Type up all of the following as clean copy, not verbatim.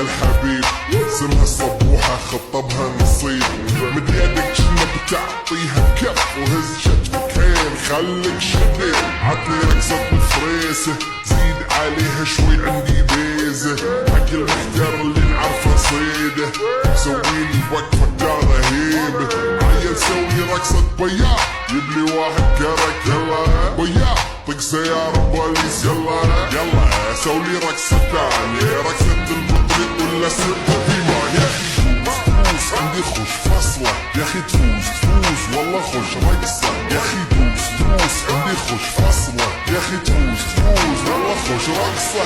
يا الحبيب اسمها صبوحة خطبها نصيب من يدك جنة بتعطيها كف وهز شتفك هين خليك شديد عطني رقصة الفريسة زيد عليها شوي عندي بيزة حق المختار اللي نعرفه صيده سويلي وقفة دار رهيبة عيل سوي رقصة بياع يبلي واحد كرك يلا بياع طق سيارة بوليس يلا يلا سولي رقصة تانية رقصة البطريق ولا سرقة بيمان يا اخي تفوز عندي خوش فصلة يا اخي تفوز والله خوش رقصة يا اخي تفوز عندي خوش فصلة يا اخي تفوز والله خوش رقصة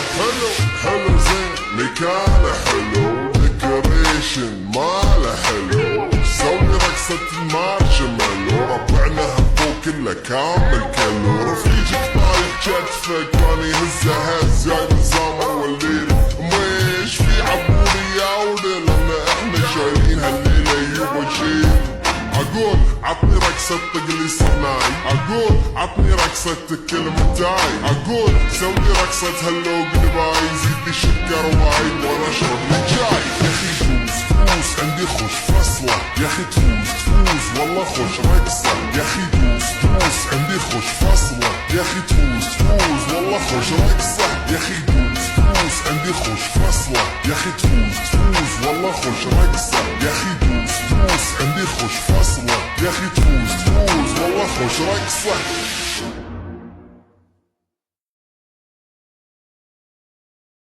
حلو زين مكانه حلو ديكوريشن ماله حلو سوي رقصة المارشميلو ربعنا هبو كله كامل كلو رفيجك طايح كتفك واني هزه هز جاي من زامر والليل مش في عبوري يا ولد لان احنا شايلين هالليلة يبا شيل اقول عطني رقصة طقلي صناي اقول عطني رقصة كلمتاي اقول سوي رقصة هلو قلباي زيد شكر وايد وانا اشرب لي جاي يا اخي تفوز عندي خوش فصلة يا اخي تفوز والله خوش رقصة يا اخي تفوز عندي خوش فصلة يا اخي تفوز والله خوش رقصة يا اخي تفوز عندي خوش فصلة يا اخي تفوز والله خوش رقصة يا اخي تفوز عندي خوش فصلة يا اخي تفوز والله خوش رقصة